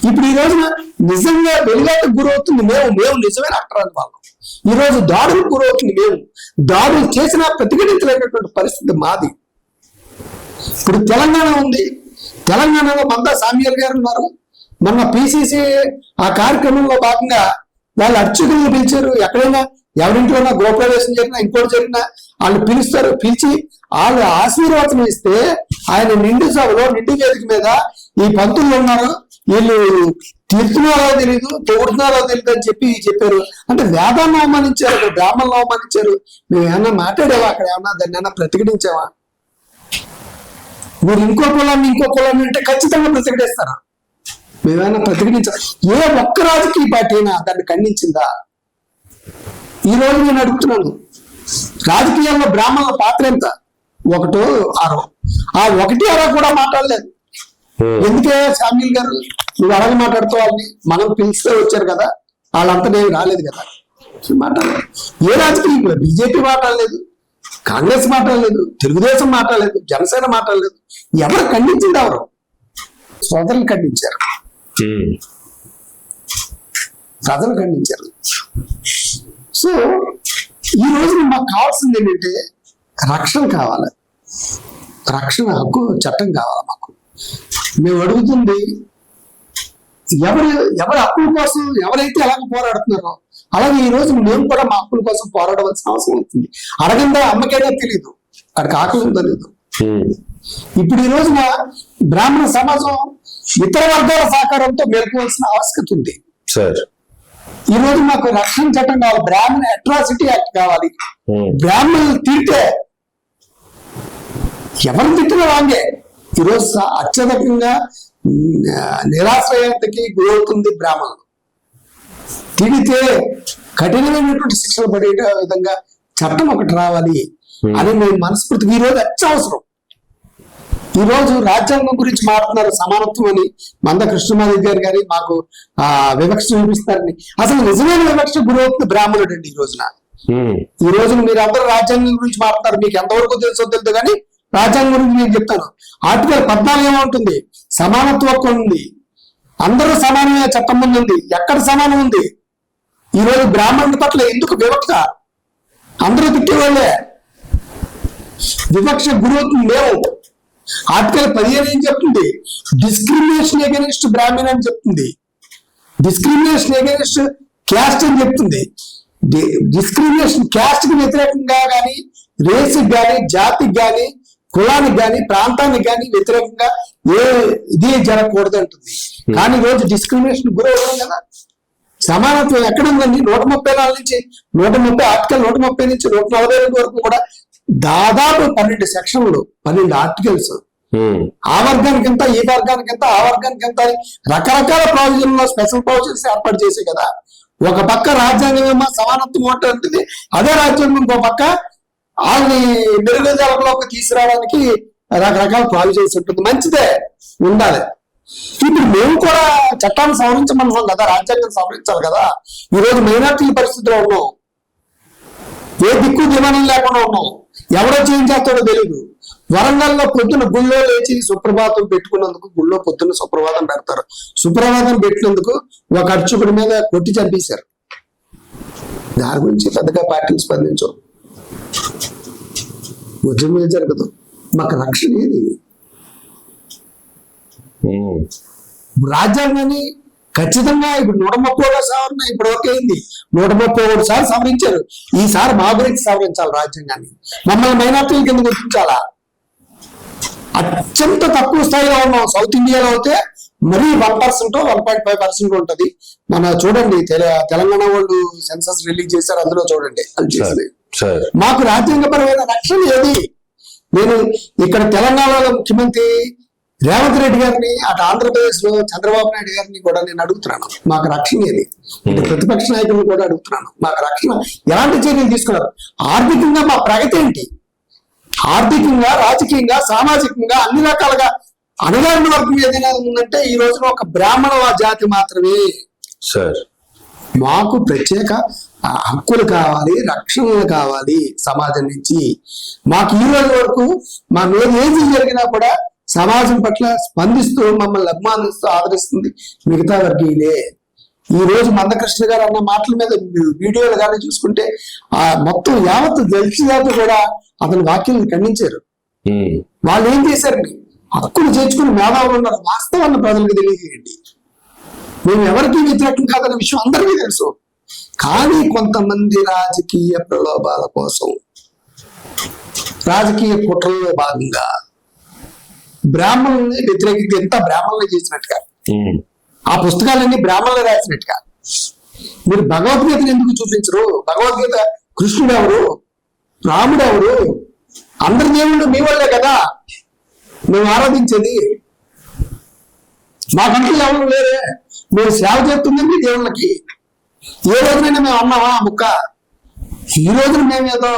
ఇప్పుడు ఈ రోజున నిజంగా వెలుగాటకు గురవుతుంది మేము నిజమైన అంటరాని వాళ్ళం. ఈ రోజు దాడులకు గురవుతుంది మేము, దాడులు చేసినా ప్రతిఘటించలేనటువంటి పరిస్థితి మాది. ఇప్పుడు తెలంగాణ ఉంది, తెలంగాణలో మందా సామ్యాల్ గారు ఉన్నారు. మొన్న పిసిసి ఆ కార్యక్రమంలో భాగంగా వాళ్ళు అర్చకులను పిలిచారు. ఎక్కడైనా ఎవరింట్లోనా గృహప్రవేశం జరిగినా ఇంకోటి జరిగినా వాళ్ళు పిలుస్తారు. పిలిచి వాళ్ళు ఆశీర్వాదం ఇస్తే ఆయన నిండు సభలో నిండు వేదిక మీద ఈ పంతులు ఉన్నారు, వీళ్ళు తీర్చున్నారో తెలీదు, పొగుడుతున్నారో తెలియదు అని చెప్పారు. అంటే వేదాన్ని అవమానించారు, బ్రాహ్మణులు అవమానించారు. మేము ఏమన్నా మాట్లాడావా? అక్కడ ఏమన్నా దాన్ని ఏమన్నా ప్రతిఘటించావా? మీరు ఇంకో కులాన్ని అంటే ఖచ్చితంగా ప్రతిఘటిస్తారా? మేమేమన్నా ప్రతిఘటించాం? ఏ ఒక్క రాజకీయ పార్టీ అయినా దాన్ని ఖండించిందా? ఈ రోజు నేను అడుగుతున్నాను, రాజకీయాల్లో బ్రాహ్మణుల పాత్ర ఎంత? 1 6 ఆ 1 6 కూడా మాట్లాడలేదు. ఎందుకే సామ్యుల్ గారు నువ్వు అడగ మాట్లాడుతూ వాళ్ళని మనం పిలిస్తే వచ్చారు కదా, వాళ్ళంతా నేను రాలేదు కదా మాట్లాడలేదు. ఏ రాజకీయ బీజేపీ మాట్లాడలేదు, కాంగ్రెస్ మాట్లాడలేదు, తెలుగుదేశం మాట్లాడలేదు, జనసేన మాట్లాడలేదు. ఎవరు ఖండించింది? ఎవరు సోదరులు ఖండించారు, ప్రజలు ఖండించారు. సో ఈ రోజున మాకు కావాల్సింది ఏంటంటే రక్షణ కావాలి. రక్షణ హక్కు చట్టం కావాలి మాకు. మేము అడుగుతుంది ఎవరి హక్కుల కోసం ఎవరైతే ఎలాగ పోరాడుతున్నారో అలాగే ఈ రోజు మేము కూడా మా హక్కుల కోసం పోరాడవలసిన అవసరం అవుతుంది. అడగందా అమ్మకైనా తెలియదు, అక్కడికి ఆకలి ఉందో లేదు. ఇప్పుడు ఈ రోజున బ్రాహ్మణ సమాజం ఇతర వర్గాల సహకారంతో మేల్కోవాల్సిన ఆవశ్యకత ఉంది. ఈ రోజు మాకు రక్షణ చట్టం కావాలి, బ్రాహ్మణ అట్రాసిటీ యాక్ట్ కావాలి. బ్రాహ్మణులు తింటే ఎవరు తిట్టినా వాంగే. ఈరోజు అత్యధికంగా నిరాశ్రయానికి గురవుతుంది బ్రాహ్మణులు. తిడితే కఠినమైనటువంటి శిక్షలు పడే విధంగా చట్టం ఒకటి రావాలి అని నేను మనస్ఫూర్తిగా ఈ రోజు అత్యవసరం. ఈ రోజు రాజ్యాంగం గురించి మాట్లాడుతున్నారు, సమానత్వం అని. మంద కృష్ణమాది గారు గారి మాకు వివక్ష చూపిస్తారని. అసలు నిజమైన వివక్ష గురవుతుంది బ్రాహ్మణుడు అండి ఈ రోజున. ఈ రోజున మీరు అందరూ రాజ్యాంగం గురించి మాట్లాడతారు, మీకు ఎంతవరకు తెలుసో తెలియదు కానీ రాజ్యాంగం గురించి నేను చెప్తాను. ఆర్టికల్ 14 ఏమంటుంది? సమానత్వ హక్కు ఉంది, అందరూ సమానమైన చట్టం ముందు ఉంది. ఎక్కడ సమానం ఉంది? ఈ రోజు బ్రాహ్మణుల పట్ల ఎందుకు వివక్ష? అందరూ తిట్టేవాళ్ళే, వివక్ష గురవుతుంది లేవు. ఆర్టికల్ 15 ఏం చెప్తుంది? డిస్క్రిమినేషన్ అగైనెస్ట్ బ్రాహ్మణ్ అని చెప్తుంది, డిస్క్రిమినేషన్ అగైనెస్ట్ క్యాస్ట్ అని చెప్తుంది. డిస్క్రిమినేషన్ క్యాస్ట్ కి వ్యతిరేకంగా కానీ, రేస్కి కానీ, జాతికి కానీ, కులానికి కానీ, ప్రాంతానికి కానీ వ్యతిరేకంగా ఇది జరగకూడదు అంటుంది. కానీ రోజు డిస్క్రిమినేషన్ గురవడం కదా. సమానత్వం ఎక్కడ ఉందండి? 134 నుంచి 130 ఆర్టికల్ 130 నుంచి 142 వరకు కూడా దాదాపు 12 సెక్షన్లు, 12 ఆర్టికల్స్. ఆ వర్గానికి ఎంత, ఈ వర్గానికి ఎంత, ఆ వర్గానికి ఎంత అని రకరకాల ప్రావిజన్ లో స్పెషల్ ప్రావిజన్స్ ఏర్పాటు చేసే కదా. ఒక పక్క రాజ్యాంగం ఏమో సమానత్వం ఉంటుంది, అదే రాజ్యాంగం ఇంకో పక్క వాళ్ళని మెరుగుదలలోకి తీసుకురావడానికి రకరకాల ప్రావిజన్స్ ఉంటుంది. మంచిదే, ఉండాలి. ఇప్పుడు మేము కూడా చట్టాన్ని సవరించమన్నాం కదా, రాజ్యాంగాన్ని సవరించాలి కదా. ఈ రోజు మైనార్టీల పరిస్థితిలో ఉన్నాం, ఏ దిక్కు దిమానం లేకుండా ఉన్నాం. ఎవడో చేంజ్ చేస్తాడో తెలియదు. వరంగల్లో పొద్దున గుళ్ళో లేచి సుప్రభాతం పెట్టుకున్నందుకు, గుళ్ళో పొద్దున్న సుప్రభాతం పెడతారు, సుప్రభాతం పెట్టినందుకు ఒక అర్చకుడి మీద కొట్టి చంపేశారు. దాని గురించి పెద్దగా పార్టీలు స్పందించవు. ఉద్యమం జరగదు, మాకు రక్షణ ఏది? రాజ్యాంగాన్ని ఖచ్చితంగా ఇప్పుడు 130 సవరణ ఇప్పుడు ఓకే అయింది, 131 సార్లు సవరించారు. ఈసారి మా గురించి సవరించాలి రాజ్యాంగాన్ని. మమ్మల్ని మైనార్టీల కింద గుర్తించాలా? అత్యంత తక్కువ స్థాయిలో ఉన్నాం. సౌత్ ఇండియాలో అయితే మరీ 1% 1.5% ఉంటది. మన చూడండి తెలంగాణ వాళ్ళు సెన్సస్ రిలీజ్ చేశారు, అందులో చూడండి అది చేసింది. మాకు రాజ్యాంగపరమైన రక్షణ ఏది? నేను ఇక్కడ తెలంగాణలో ముఖ్యమంత్రి రేవంత్ రెడ్డి గారిని, అటు ఆంధ్రప్రదేశ్ లో చంద్రబాబు నాయుడు గారిని కూడా నేను అడుగుతున్నాను, మాకు రక్షణ ఏది? ఇటు ప్రతిపక్ష నాయకులను కూడా అడుగుతున్నాను, మాకు రక్షణ ఎలాంటి చర్యలు తీసుకున్నారు? ఆర్థికంగా మా ప్రగతి ఏంటి? ఆర్థికంగా, రాజకీయంగా, సామాజికంగా అన్ని రకాలుగా అణగారిన వర్గం ఏదైనా ఉందంటే ఈ రోజున ఒక బ్రాహ్మణ జాతి మాత్రమే. మాకు ప్రత్యేక హక్కులు కావాలి, రక్షణలు కావాలి సమాజం నుంచి. మాకు ఈ రోజు వరకు మా మీద ఏది జరిగినా కూడా సమాజం పట్ల స్పందిస్తూ మమ్మల్ని అభిమానిస్తూ ఆదరిస్తుంది మిగతా వర్గీయులే. ఈ రోజు మందకృష్ణ గారు అన్న మాటల మీద వీడియోలు కానీ చూసుకుంటే ఆ మొత్తం యావత్ దళితులతో కూడా అతని వాక్యాలను ఖండించారు. వాళ్ళు ఏం చేశారండి? హక్కులు చేర్చుకుని మేధావులు ఉన్నారు. వాస్తవాన్ని ప్రజలకు తెలియజేయండి. మేము ఎవరికి వ్యతిరేకం కాదనే విషయం అందరికీ తెలుసు. కానీ కొంతమంది రాజకీయ ప్రలోభాల కోసం, రాజకీయ కుట్రలో భాగంగా బ్రాహ్మణుల్ని వ్యతిరేకంగా ఎంత బ్రాహ్మణులు చేసినట్టుగా, ఆ పుస్తకాలన్నీ బ్రాహ్మణులు రాసినట్టుగా. మీరు భగవద్గీతను ఎందుకు చూపించరు? భగవద్గీత కృష్ణుడు ఎవరు, రాముడు ఎవరు? అందరి దేవుళ్ళు మీ వాళ్ళే కదా మేము ఆరాధించేది. మాకంటూ ఎవరు లేరే. మీరు సేవ చేస్తుంది మీ దేవుళ్ళకి. ఏ రోజునైనా మేము అన్నామా ముక్క? ఈ రోజున మేమేదో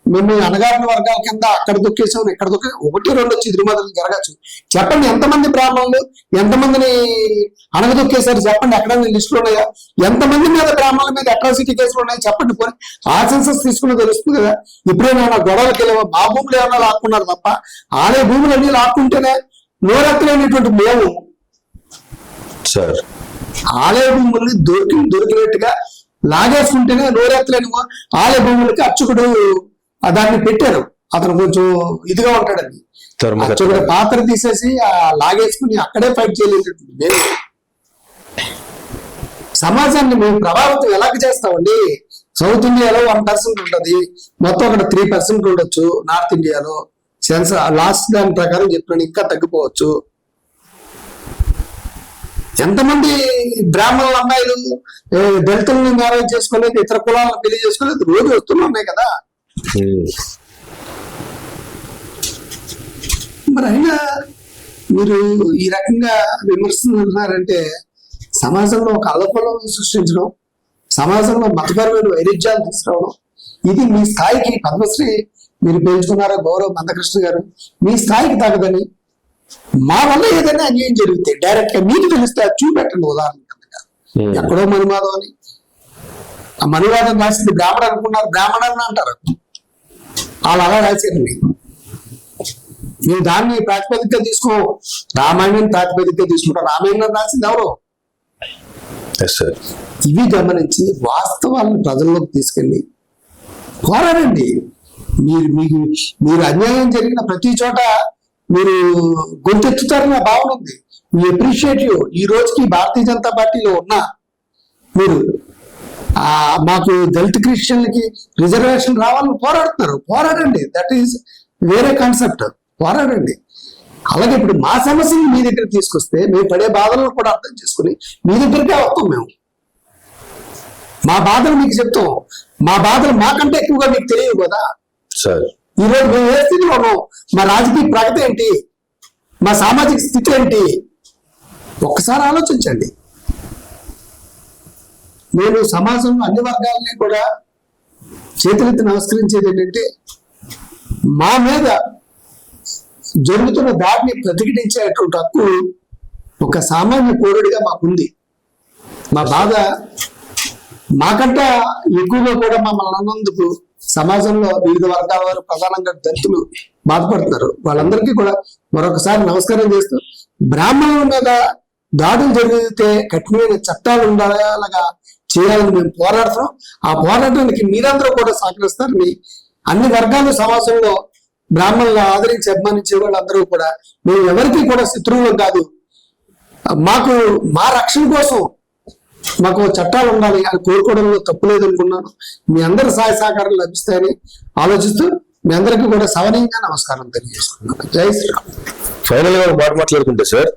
మేము అణగారిన వర్గాల కింద అక్కడ దొక్కేసాం, ఇక్కడ 1, 2 వచ్చి తిరుమలలు జరగచ్చు. చెప్పండి, ఎంతమంది బ్రాహ్మణులు ఎంతమందిని అణగదొక్కేశారు చెప్పండి. ఎక్కడైనా లిస్టులు ఉన్నాయా? ఎంతమంది మీద బ్రాహ్మణుల మీద అట్రాసిటీ కేసులు ఉన్నాయి చెప్పండి. పోనీ ఆ సెన్సస్ తీసుకుని తెలుస్తుంది కదా. ఇప్పుడేమైనా గొడవలకి వెళ్ళావా? మా భూములు ఏమన్నా లాక్కున్నారు తప్ప ఆలయ భూములు అన్ని లాక్కుంటేనే నోరెత్తలేనటువంటి మేము ఆలయ భూముల్ని దొరికినట్టుగా లాగేసుకుంటేనే నోరెత్తలేని ఆలయ భూములకి అర్చకుడు దాన్ని పెట్టారు. అతను కొంచెం ఇదిగా ఉంటాడని యాక్చువల్గా పాత్ర తీసేసి లాగేసుకుని అక్కడే ఫైట్ చేయలేదు. మేము సమాజాన్ని మేము ప్రభావితం ఎలాగ చేస్తామండి? సౌత్ ఇండియాలో 1% ఉంటుంది, మొత్తం అక్కడ 3% ఉండొచ్చు. నార్త్ ఇండియాలో లాస్ట్ దాని ప్రకారం చెప్పినాడు, ఇంకా తగ్గిపోవచ్చు. ఎంతమంది బ్రాహ్మణుల అమ్మాయిలు దళితులను మ్యారేజ్ చేసుకోలేదు, ఇతర కులాలను పెళ్లి చేసుకోలేదు, రోజు వస్తూనే ఉన్నాయి కదా. మరి అయినా మీరు ఈ రకంగా విమర్శిస్తున్నారంటే సమాజంలో ఒక అల్లకొల్లను సృష్టించడం, సమాజంలో మతపరమైన వైరుధ్యాలు తీసుకురావడం, ఇది మీ స్థాయికి పద్మశ్రీ మీరు పెంచుకున్నారా గౌరవ మందకృష్ణ గారు, మీ స్థాయికి తగ్గదని. మా వల్ల ఏదైనా అన్యాయం జరిగితే డైరెక్ట్ గా మీకు తెలిస్తే అది చూపెట్టండి. ఉదాహరణ ఎక్కడో మనువాదం అని, ఆ మనువాదం రాసింది బ్రాహ్మణ అనుకున్నారు, బ్రాహ్మణులు అంటారు, వాళ్ళు అలా రాశారండి. మేము దాన్ని ప్రాతిపదికగా తీసుకో, రామాయణం ప్రాతిపదికగా తీసుకుంటాం. రామాయణం రాసింది ఎవరు? ఇవి గమనించి వాస్తవాలను ప్రజల్లోకి తీసుకెళ్ళి పోరాడండి. మీరు అన్యాయం జరిగిన ప్రతి చోట మీరు గొంతెత్తుతారని భావన ఉంది. మీ అప్రిషియేట్ యూ. ఈ రోజుకి భారతీయ జనతా పార్టీలో ఉన్న మీరు మాకు దళిత క్రిస్టియన్లకి రిజర్వేషన్ రావాలని పోరాడుతున్నారు. పోరాడండి, దట్ ఈస్ వేరే కాన్సెప్ట్. పోరాడండి. అలాగే ఇప్పుడు మా సమస్యలు మీ దగ్గర తీసుకొస్తే మేము పడే బాధలను కూడా అర్థం చేసుకుని మీ దగ్గరికే వస్తాం. మేము మా బాధలు మీకు చెప్తాం. మా బాధలు మాకంటే ఎక్కువగా మీకు తెలియదు కదా. ఈరోజు మేము ఏ స్థితిలో ఉన్నాం, మా రాజకీయ ప్రగతి ఏంటి, మా సామాజిక స్థితి ఏంటి, ఒక్కసారి ఆలోచించండి. నేను సమాజంలో అన్ని వర్గాలని కూడా చేతులెత్తి నమస్కరించేది ఏంటంటే, మా మీద జరుగుతున్న దాడిని ప్రతిఘటించేటువంటి హక్కు ఒక సామాన్య పౌరుడిగా మాకుంది. మా బాధ మాకంటే ఎక్కువగా కూడా మమ్మల్ని అన్నందుకు సమాజంలో వివిధ వర్గాల వారు, ప్రధానంగా దళితులు బాధపడుతున్నారు. వాళ్ళందరికీ కూడా మరొకసారి నమస్కారం చేస్తూ, బ్రాహ్మణుల మీద దాడులు జరిగితే కఠినమైన చట్టాలు ఉండేలాగా చేయాలని మేము పోరాడుతున్నాం. ఆ పోరాటానికి మీరందరూ కూడా సహకరిస్తారని అన్ని వర్గాలు సమాజంలో బ్రాహ్మణులు ఆదరించి అభిమానించే వాళ్ళందరూ కూడా మేము ఎవరికి కూడా శత్రువులు కాదు. మాకు మా రక్షణ కోసం మాకు చట్టాలు ఉండాలి అని కోరుకోవడంలో తప్పు లేదనుకున్నాను. మీ అందరి సహాయ సహకారాలు లభిస్తాయని ఆలోచిస్తూ మీ అందరికీ కూడా సవనీయంగా నమస్కారం తెలియజేసుకున్నాను. జై శ్రీరామ్. ఫైనల్ గా ఒక మాట మాట్లాడుకుంటే సార్,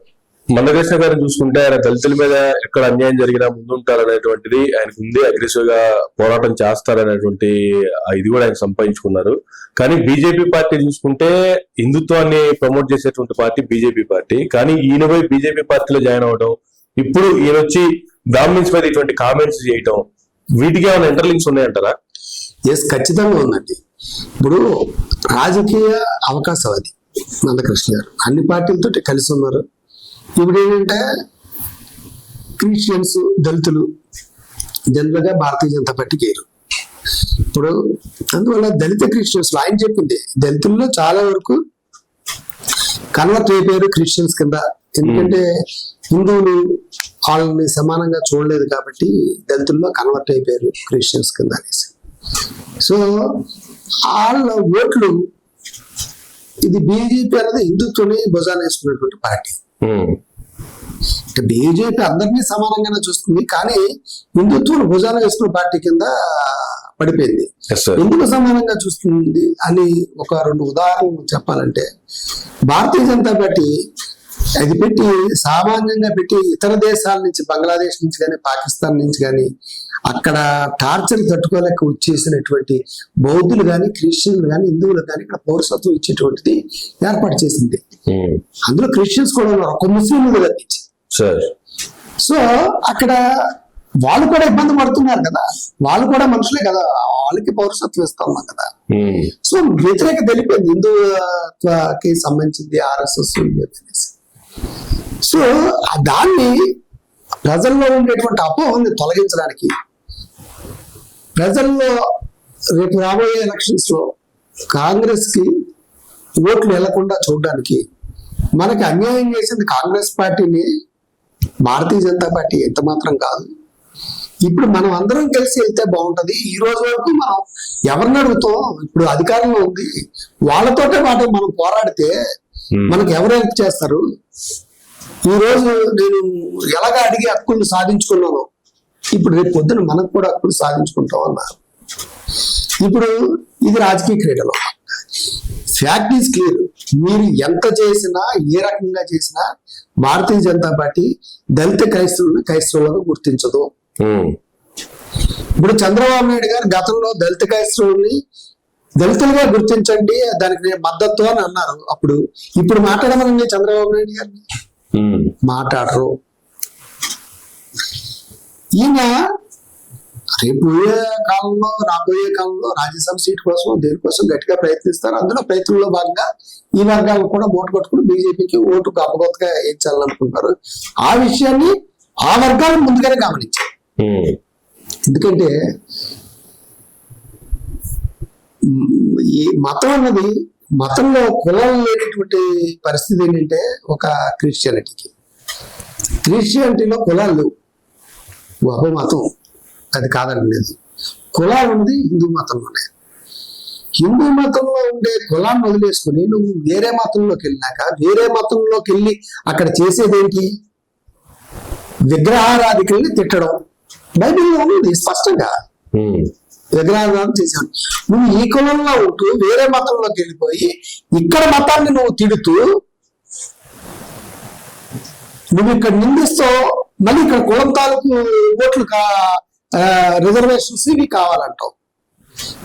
మందకృష్ణ గారిని చూసుకుంటే ఆయన దళితుల మీద ఎక్కడ అన్యాయం జరిగినా ముందుంటారనేటువంటిది ఆయనకు ఉంది. అగ్రెసివ్ గా పోరాటం చేస్తారనేటువంటి ఇది కూడా ఆయన సంపాదించుకున్నారు. కానీ బీజేపీ పార్టీ చూసుకుంటే హిందుత్వాన్ని ప్రమోట్ చేసేటువంటి పార్టీ బీజేపీ పార్టీ. కానీ ఈయన పోయి బీజేపీ పార్టీలో జాయిన్ అవ్వడం, ఇప్పుడు ఈయన వచ్చి బ్రాహ్మిన్స్ మీద ఇటువంటి కామెంట్స్ చేయటం, వీటికి ఏమైనా ఇంటర్లింక్స్ ఉన్నాయంటారా? ఎస్, ఖచ్చితంగా ఉందండి. ఇప్పుడు రాజకీయ అవకాశవాది మందకృష్ణ గారు అన్ని పార్టీలతో కలిసి ఉన్నారు. ఇప్పుడు ఏంటంటే క్రిస్టియన్స్, దళితులు జనరల్ గా భారతీయ జనతా పార్టీకి వేరు. ఇప్పుడు అందువల్ల దళిత క్రిస్టియన్స్ ఆయన చెప్పింది, దళితుల్లో చాలా వరకు కన్వర్ట్ అయిపోయారు క్రిస్టియన్స్ కింద. ఎందుకంటే హిందువులు వాళ్ళని సమానంగా చూడలేదు కాబట్టి దళితుల్లో కన్వర్ట్ అయిపోయారు క్రిస్టియన్స్ కింద అనేసి. సో వాళ్ళ ఓట్లు, ఇది బీజేపీ అనేది హిందుత్వని భుజాన వేసుకున్నటువంటి పార్టీ. బీజేపీ అందరినీ సమానంగానే చూస్తుంది, కానీ హిందుత్వం భుజాన వేసుకున్న పార్టీ కింద పడిపోయింది. ఎందుకు సమానంగా చూస్తుంది అని ఒక 2 ఉదాహరణలు చెప్పాలంటే, భారతీయ జనతా పార్టీ అది పెట్టి సామాన్యంగా పెట్టి ఇతర దేశాల నుంచి, బంగ్లాదేశ్ నుంచి కానీ, పాకిస్తాన్ నుంచి కానీ, అక్కడ టార్చర్ తట్టుకోలేక వచ్చేసినటువంటి బౌద్ధులు కానీ, క్రిస్టియన్లు కానీ, హిందువులు కానీ ఇక్కడ పౌరసత్వం ఇచ్చేటువంటిది ఏర్పాటు చేసింది. అందులో క్రిస్టియన్స్ కూడా ఉన్నారు, ఒక ముస్లింలు తప్పించి. సో అక్కడ వాళ్ళు కూడా ఇబ్బంది పడుతున్నారు కదా, వాళ్ళు కూడా మనుషులే కదా, వాళ్ళకి పౌరసత్వం ఇస్తా ఉన్నాం కదా. సో వ్యతిరేక తెలిపింది హిందువుకి సంబంధించింది RSS. సో దాన్ని ప్రజల్లో ఉండేటువంటి అపోహని తొలగించడానికి, ప్రజల్లో రేపు రాబోయే ఎలక్షన్స్ లో కాంగ్రెస్ కి ఓట్లు వెళ్లకుండా చూడడానికి, మనకి అన్యాయం చేసింది కాంగ్రెస్ పార్టీని భారతీయ జనతా పార్టీ ఎంత మాత్రం కాదు. ఇప్పుడు మనం అందరం కలిసి వెళ్తే బాగుంటది. ఈ రోజు వరకు మనం ఎవరిని అడుగుతాం? ఇప్పుడు అధికారంలో ఉంది, వాళ్ళతోటే మనం పోరాడితే మనకు ఎవరు హెల్ప్ చేస్తారు? ఈ రోజు నేను ఎలాగ అడిగి హక్కులు సాధించుకున్నాను, ఇప్పుడు రేపు పొద్దున మనకు కూడా హక్కులు సాధించుకుంటాం అన్నారు. ఇప్పుడు ఇది రాజకీయ క్రీడలో ఫ్యాక్ట్ ఈజ్ క్లియర్. మీరు ఎంత చేసినా, ఏ రకంగా చేసినా భారతీయ జనతా పార్టీ దళిత క్రైస్తవులను గుర్తించదు. ఇప్పుడు చంద్రబాబు నాయుడు గారు గతంలో దళిత క్రైస్తవుల్ని దళితులుగా గుర్తించండి, దానికి నేను మద్దతు అని అన్నారు. ఇప్పుడు మాట్లాడమనండి చంద్రబాబు నాయుడు గారిని, మాట్లాడరు. ఈయన రేపు రాబోయే కాలంలో రాజ్యసభ సీట్ కోసం దేనికోసం గట్టిగా ప్రయత్నిస్తారు. అందులో ప్రయత్నంలో భాగంగా ఈ వర్గాలను కూడా ఓటు కొట్టుకుని బీజేపీకి ఓటు అపగొత్తగా ఇచ్చాలనుకుంటారు. ఆ విషయాన్ని ఆ వర్గాలను ముందుగానే గమనించారు. ఎందుకంటే ఈ మతం అన్నది, మతంలో కులాలు లేనటువంటి పరిస్థితి ఏంటంటే ఒక క్రిస్టియానిటీలో కులాలు లేవు. ఒక మతం అది కాదండి లేదు, కులాలు ఉంది హిందూ మతంలోనే. హిందూ మతంలో ఉండే కులాన్ని వదిలేసుకుని నువ్వు వేరే మతంలోకి వెళ్ళినాక, వేరే మతంలోకి వెళ్ళి అక్కడ చేసేదేంటి? విగ్రహారాధికుల్ని తిట్టడం. బైబిల్లో ఉంది స్పష్టంగా, విగ్రహారాధన చేశాను. నువ్వు ఈ కులంలో ఉంటూ వేరే మతంలోకి వెళ్ళిపోయి ఇక్కడ మతాన్ని నువ్వు తిడుతూ నువ్వు ఇక్కడ నిందిస్తావు, మళ్ళీ ఇక్కడ కులం తాలూకు ఓట్లు రిజర్వేషన్స్ ఇవి కావాలంటావు.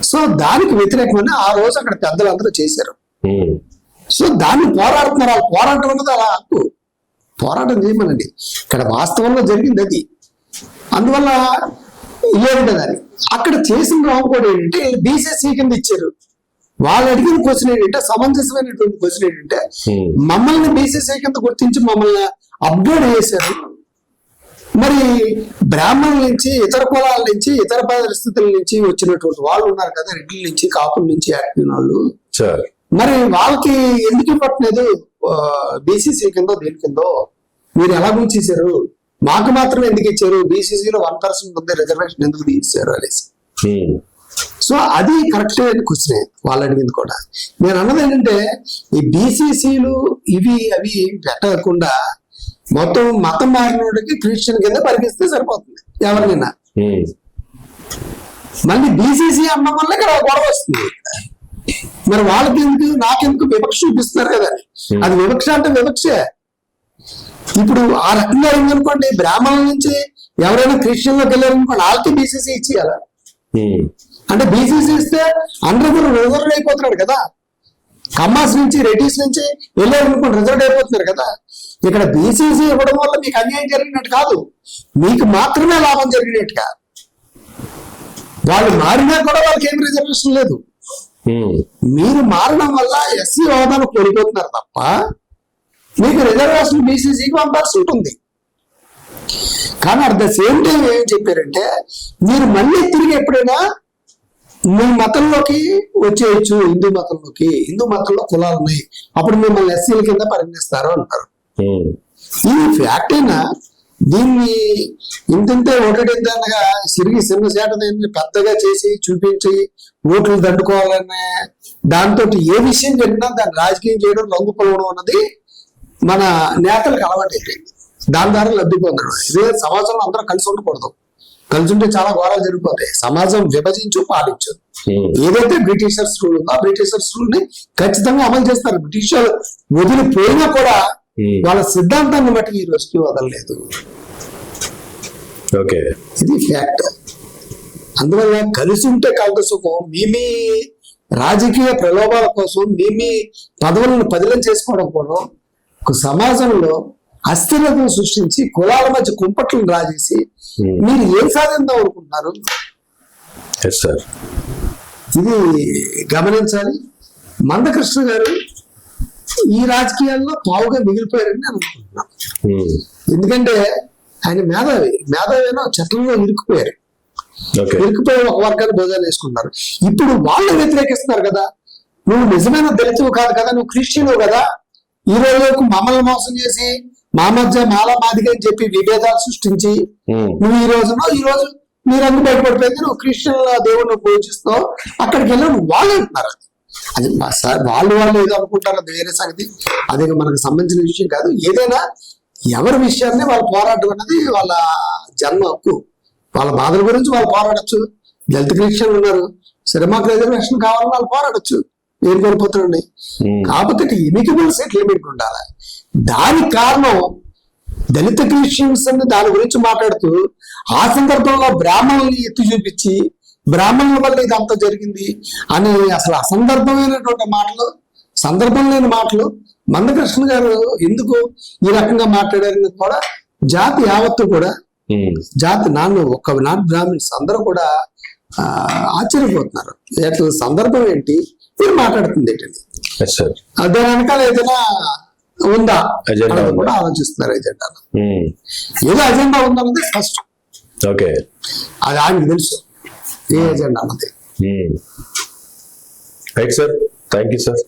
సో దానికి వ్యతిరేకమైన ఆ రోజు అక్కడ పెద్దలందరూ చేశారు. సో దాన్ని పోరాడుతున్నారు. వాళ్ళు పోరాటం అన్నది అలా హక్కు, పోరాటం చేయమనండి. ఇక్కడ వాస్తవంలో జరిగింది అది. అందువల్ల లేదు దాన్ని అక్కడ చేసిన రావు కూడా ఏంటంటే బీసీసీ కింద ఇచ్చారు. వాళ్ళు అడిగిన క్వశ్చన్ ఏంటంటే, సమంజసమైనటువంటి క్వశ్చన్ ఏంటంటే, మమ్మల్ని బీసీసీ కింద గుర్తించి మమ్మల్ని అప్గ్రేడ్ చేశారు. మరి బ్రాహ్మణుల నుంచి, ఇతర కులాల నుంచి, ఇతర పరిస్థితుల నుంచి వచ్చినటువంటి వాళ్ళు ఉన్నారు కదా, రెడ్డిల నుంచి, కాపుల నుంచి యాక్టివ్ వాళ్ళు, మరి వాళ్ళకి ఎందుకు ఇవ్వట్లేదు బీసీసీ కిందో దేని కిందో? మీరు ఎలా గుర్తించారు? మాకు మాత్రం ఎందుకు ఇచ్చారు? బీసీసీలో 1% ఉంది, రిజర్వేషన్ ఎందుకు తీశారు అనేసి. సో అది కరెక్ట్ అని క్వశ్చన్ వాళ్ళు అడిగింది కూడా. నేను అన్నది ఏంటంటే, ఈ బీసీసీలు ఇవి అవి పెట్టకుండా మొత్తం మతం మారినోడికి క్రిస్టియన్ కింద పరిగిస్తే సరిపోతుంది ఎవరినైనా. మళ్ళీ బీసీసీ అన్న వల్ల ఇక్కడ గొడవ వస్తుంది. మరి వాళ్ళకి ఎందుకు, నాకెందుకు వివక్ష చూపిస్తున్నారు కదా. అది వివక్ష అంటే వివక్షే. ఇప్పుడు ఆ రకంగా అయిందనుకోండి, బ్రాహ్మణుల నుంచి ఎవరైనా క్రిస్టియన్లోకి వెళ్ళారనుకోండి, వాళ్ళకి బీసీసీ ఇచ్చేయాల. అంటే బీసీసీ ఇస్తే అందరూ రిజర్వ్ అయిపోతున్నాడు కదా. కమ్మాస్ నుంచి, రెడ్డిస్ నుంచి వెళ్ళారనుకోండి, రిజర్వ్ అయిపోతున్నారు కదా. ఇక్కడ బీసీసీ ఇవ్వడం వల్ల మీకు అన్యాయం జరిగినట్టు కాదు, మీకు మాత్రమే లాభం జరిగినట్టుగా. వాళ్ళు మారినా కూడా వాళ్ళకి ఏం రిజర్వేషన్ లేదు. మీరు మారడం వల్ల ఎస్సీ హోదాను కోల్పోతున్నారు తప్ప మీకు రిజర్వేషన్ బీసీసీకి 1% ఉంది. కానీ అట్ ద సేమ్ టైం ఏం చెప్పారంటే, మీరు మళ్ళీ తిరిగి ఎప్పుడైనా మీ మతంలోకి వచ్చేయచ్చు, హిందూ మతంలో కులాలు ఉన్నాయి, అప్పుడు మిమ్మల్ని ఎస్సీల కింద పరిగణిస్తారు అంటారు. ఇది ఫ్యాక్ట్ అయినా దీన్ని ఇంతంతే ఓటేదనగా సిరిగి చిన్న సేటని పెద్దగా చేసి చూపించి ఓట్లు దండుకోవాలనే దాంతో ఏ విషయం జరిగినా దాన్ని రాజకీయం చేయడం, రంగు పొలవడం అన్నది మన నేతలకు అలవాటు అయిపోయింది. దాని ద్వారా లబ్ధి పొందడం. ఇదే సమాజంలో అందరూ కలిసి ఉండకూడదు. కలిసి ఉంటే చాలా ఘోరాలు జరిగిపోతాయి. సమాజం విభజించు, పాలించు. ఏదైతే బ్రిటిషర్స్ రూల్ ఉందో ఆ బ్రిటిషర్స్ రూల్ ని ఖచ్చితంగా అమలు చేస్తారు. బ్రిటిష్ వాళ్ళు వదిలిపోయినా కూడా వాళ్ళ సిద్ధాంతాన్ని బట్టి ఈ రోజుకి వదలలేదు. ఇది ఫ్యాక్ట్. అందువల్ల కలిసి ఉంటే కలత సుఖం. మీ రాజకీయ ప్రలోభాల కోసం, మీ పదవులను పదిలం చేసుకోవడం కోసం ఒక సమాజంలో అస్థిరతను సృష్టించి కులాల మధ్య కుంపట్లను రాజేసి మీరు ఏం సాధిద్దాం అనుకుంటున్నారు? ఇది గమనించాలి. మందకృష్ణ గారు ఈ రాజకీయాల్లో పావుగా మిగిలిపోయారని నేను అనుకుంటున్నాను. ఎందుకంటే ఆయన మేధావేనో చట్టంలో ఇరుక్కుపోయి ఒక వర్గాన్ని భోజనాలు వేసుకున్నారు. ఇప్పుడు వాళ్ళు వ్యతిరేకిస్తున్నారు కదా, నువ్వు నిజమైన దళితువు కాదు కదా, నువ్వు క్రిస్టియన్ కదా, ఈ రోజు మమ్మల్ని మోసం చేసి మా మధ్య మాలా మాదిగా అని చెప్పి విభేదాలు సృష్టించి నువ్వు ఈ రోజు నీ రంగు బయటపడిపోయింది, నువ్వు క్రిస్టియన్ దేవుడిని పూజిస్తావు, అక్కడికి వెళ్ళి వాళ్ళు అంటున్నారు. అది వాళ్ళు ఏదో అనుకుంటారు, అది వేరే సంగతి, అది మనకు సంబంధించిన విషయం కాదు. ఏదైనా ఎవరి విషయాన్ని వాళ్ళు పోరాటం అన్నది వాళ్ళ జన్మ హక్కు. వాళ్ళ బాధల గురించి వాళ్ళు పోరాడచ్చు. దళిత క్రిస్టియన్లు ఉన్నారు, సరే మాకు రిజర్వేషన్ కావాలని వాళ్ళు పోరాడచ్చు, నేను కోల్పోతున్నాండి. కాకపోతే ఎమికబుల్ సెట్ లిమిట్ ఉండాలి. దానికి కారణం దళిత క్రిస్టియన్స్ అని దాని గురించి మాట్లాడుతూ ఆ సందర్భంలో బ్రాహ్మణుల్ని ఎత్తి చూపించి బ్రాహ్మణుల వల్ల ఇదంతా జరిగింది అని అసలు అసందర్భమైనటువంటి మాటలు, సందర్భం లేని మాటలు మందకృష్ణ గారు ఎందుకు ఈ రకంగా మాట్లాడారని కూడా జాతి యావత్తు కూడా, జాతి ఒక్క నాట్ బ్రాహ్మిన్స్ అందరూ కూడా ఆశ్చర్యపోతున్నారు. ఎట్లా సందర్భం ఏంటి, మీరు మాట్లాడుతుంది ఏంటండి, అదే వెనకాల ఏదైనా ఉందా అనేది కూడా ఆలోచిస్తున్నారు. ఎజెండా ఏదో అజెండా ఉందన్నది ఫస్ట్, ఓకే, అది ఆయనకు తెలుసు ఏ ఎజెండా అన్నది. Right sir, thank you sir.